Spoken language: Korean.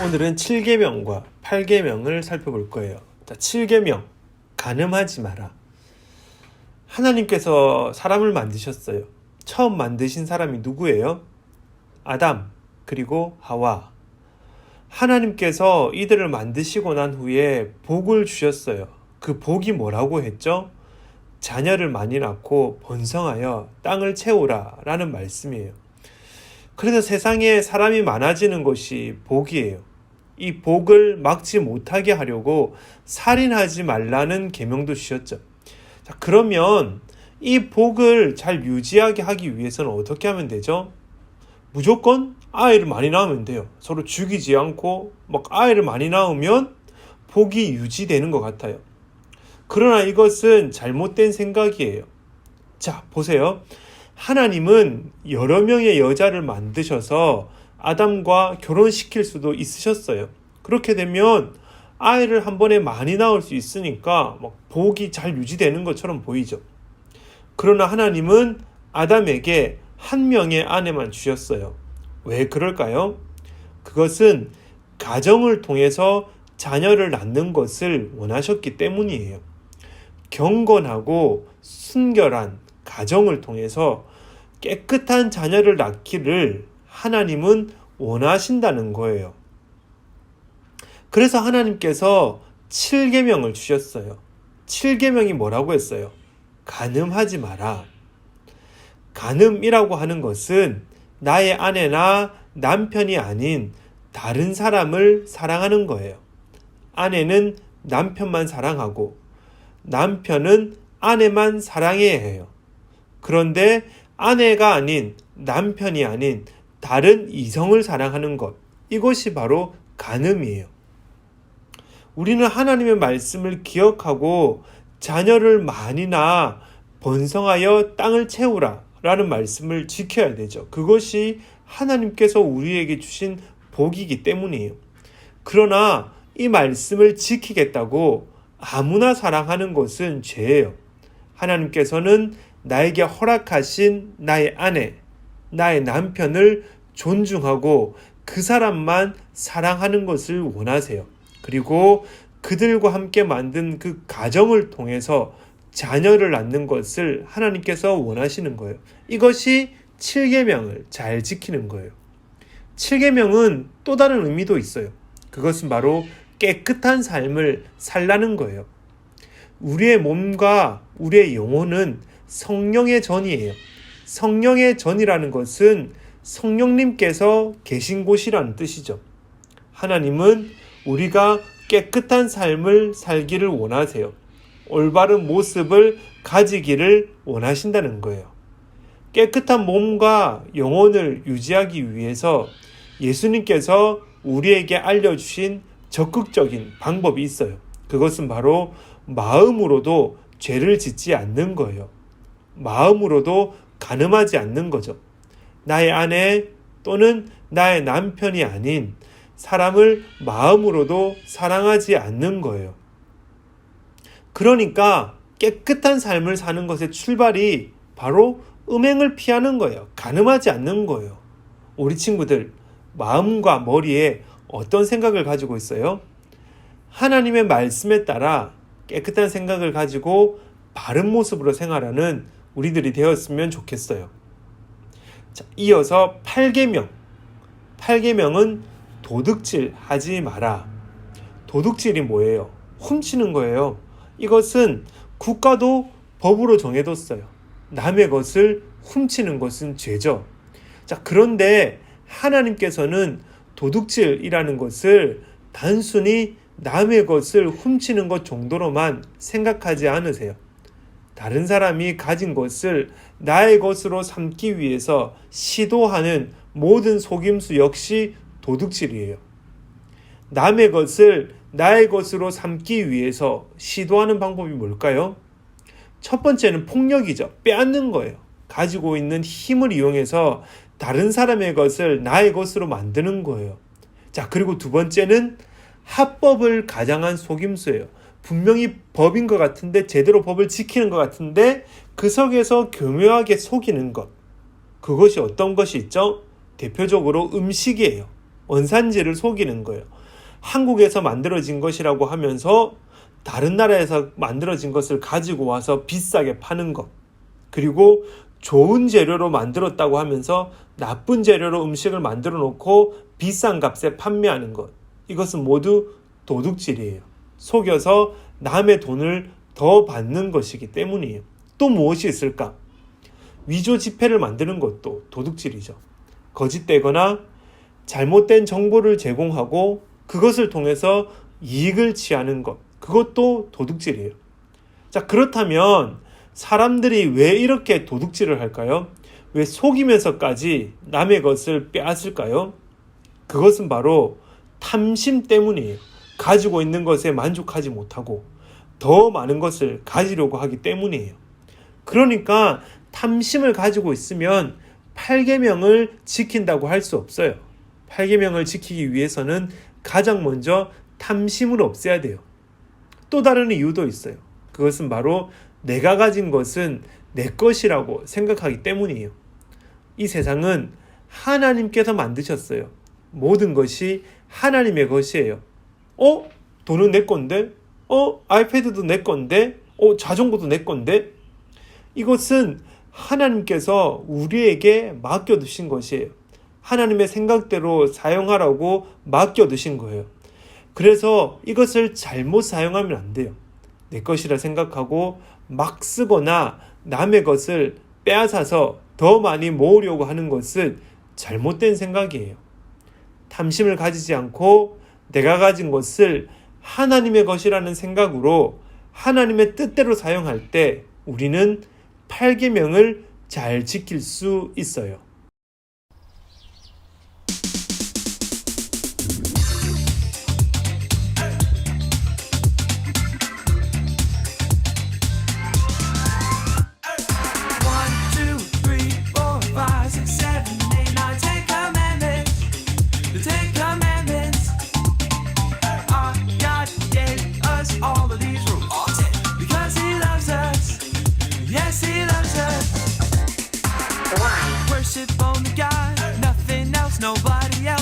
오늘은 7계명과 8계명을 살펴볼 거예요. 자, 7계명, 간음하지 마라. 하나님께서 사람을 만드셨어요. 처음 만드신 사람이 누구예요? 아담, 그리고 하와. 하나님께서 이들을 만드시고 난 후에 복을 주셨어요. 그 복이 뭐라고 했죠? 자녀를 많이 낳고 번성하여 땅을 채우라 라는 말씀이에요. 그래서 세상에 사람이 많아지는 것이 복이에요. 이 복을 막지 못하게 하려고 살인하지 말라는 계명도 주셨죠. 자, 그러면 이 복을 잘 유지하게 하기 위해서는 어떻게 하면 되죠? 무조건 아이를 많이 낳으면 돼요. 서로 죽이지 않고 막 아이를 많이 낳으면 복이 유지되는 것 같아요. 그러나 이것은 잘못된 생각이에요. 자, 보세요. 하나님은 여러 명의 여자를 만드셔서 아담과 결혼시킬 수도 있으셨어요. 그렇게 되면 아이를 한 번에 많이 낳을 수 있으니까 막 복이 잘 유지되는 것처럼 보이죠. 그러나 하나님은 아담에게 한 명의 아내만 주셨어요. 왜 그럴까요? 그것은 가정을 통해서 자녀를 낳는 것을 원하셨기 때문이에요. 경건하고 순결한 가정을 통해서 깨끗한 자녀를 낳기를 하나님은 원하신다는 거예요. 그래서 하나님께서 7계명을 주셨어요. 7계명이 뭐라고 했어요? 간음하지 마라. 간음이라고 하는 것은 나의 아내나 남편이 아닌 다른 사람을 사랑하는 거예요. 아내는 남편만 사랑하고 남편은 아내만 사랑해야 해요. 그런데 아내가 아닌 남편이 아닌 다른 이성을 사랑하는 것, 이것이 바로 간음이에요. 우리는 하나님의 말씀을 기억하고 자녀를 많이 낳아 번성하여 땅을 채우라 라는 말씀을 지켜야 되죠. 그것이 하나님께서 우리에게 주신 복이기 때문이에요. 그러나 이 말씀을 지키겠다고 아무나 사랑하는 것은 죄예요. 하나님께서는 나에게 허락하신 나의 아내, 나의 남편을 존중하고 그 사람만 사랑하는 것을 원하세요. 그리고 그들과 함께 만든 그 가정을 통해서 자녀를 낳는 것을 하나님께서 원하시는 거예요. 이것이 7계명을 잘 지키는 거예요. 7계명은 또 다른 의미도 있어요. 그것은 바로 깨끗한 삶을 살라는 거예요. 우리의 몸과 우리의 영혼은 성령의 전이에요. 성령의 전이라는 것은 성령님께서 계신 곳이라는 뜻이죠. 하나님은 우리가 깨끗한 삶을 살기를 원하세요. 올바른 모습을 가지기를 원하신다는 거예요. 깨끗한 몸과 영혼을 유지하기 위해서 예수님께서 우리에게 알려주신 적극적인 방법이 있어요. 그것은 바로 마음으로도 죄를 짓지 않는 거예요. 마음으로도 간음하지 않는 거죠. 나의 아내 또는 나의 남편이 아닌 사람을 마음으로도 사랑하지 않는 거예요. 그러니까 깨끗한 삶을 사는 것의 출발이 바로 음행을 피하는 거예요. 간음하지 않는 거예요. 우리 친구들, 마음과 머리에 어떤 생각을 가지고 있어요? 하나님의 말씀에 따라 깨끗한 생각을 가지고 바른 모습으로 생활하는 우리들이 되었으면 좋겠어요. 자, 이어서 8계명. 8계명은 도둑질 하지 마라. 도둑질이 뭐예요? 훔치는 거예요. 이것은 국가도 법으로 정해뒀어요. 남의 것을 훔치는 것은 죄죠. 자, 그런데 하나님께서는 도둑질이라는 것을 단순히 남의 것을 훔치는 것 정도로만 생각하지 않으세요. 다른 사람이 가진 것을 나의 것으로 삼기 위해서 시도하는 모든 속임수 역시 도둑질이에요. 남의 것을 나의 것으로 삼기 위해서 시도하는 방법이 뭘까요? 첫 번째는 폭력이죠. 빼앗는 거예요. 가지고 있는 힘을 이용해서 다른 사람의 것을 나의 것으로 만드는 거예요. 자, 그리고 두 번째는 합법을 가장한 속임수예요. 분명히 법인 것 같은데, 제대로 법을 지키는 것 같은데 그 속에서 교묘하게 속이는 것. 그것이 어떤 것이 있죠? 대표적으로 음식이에요. 원산지를 속이는 거예요. 한국에서 만들어진 것이라고 하면서 다른 나라에서 만들어진 것을 가지고 와서 비싸게 파는 것. 그리고 좋은 재료로 만들었다고 하면서 나쁜 재료로 음식을 만들어 놓고 비싼 값에 판매하는 것. 이것은 모두 도둑질이에요. 속여서 남의 돈을 더 받는 것이기 때문이에요. 또 무엇이 있을까? 위조 지폐를 만드는 것도 도둑질이죠. 거짓되거나 잘못된 정보를 제공하고 그것을 통해서 이익을 취하는 것. 그것도 도둑질이에요. 자, 그렇다면 사람들이 왜 이렇게 도둑질을 할까요? 왜 속이면서까지 남의 것을 빼앗을까요? 그것은 바로 탐심 때문이에요. 가지고 있는 것에 만족하지 못하고 더 많은 것을 가지려고 하기 때문이에요. 그러니까 탐심을 가지고 있으면 8계명을 지킨다고 할 수 없어요. 8계명을 지키기 위해서는 가장 먼저 탐심을 없애야 돼요. 또 다른 이유도 있어요. 그것은 바로 내가 가진 것은 내 것이라고 생각하기 때문이에요. 이 세상은 하나님께서 만드셨어요. 모든 것이 하나님의 것이에요. 돈은 내 건데? 아이패드도 내 건데? 자전거도 내 건데? 이것은 하나님께서 우리에게 맡겨두신 것이에요. 하나님의 생각대로 사용하라고 맡겨두신 거예요. 그래서 이것을 잘못 사용하면 안 돼요. 내 것이라 생각하고 막 쓰거나 남의 것을 빼앗아서 더 많이 모으려고 하는 것은 잘못된 생각이에요. 탐심을 가지지 않고 내가 가진 것을 하나님의 것이라는 생각으로 하나님의 뜻대로 사용할 때 우리는 8계명을 잘 지킬 수 있어요. Worship only God, nothing else, nobody else.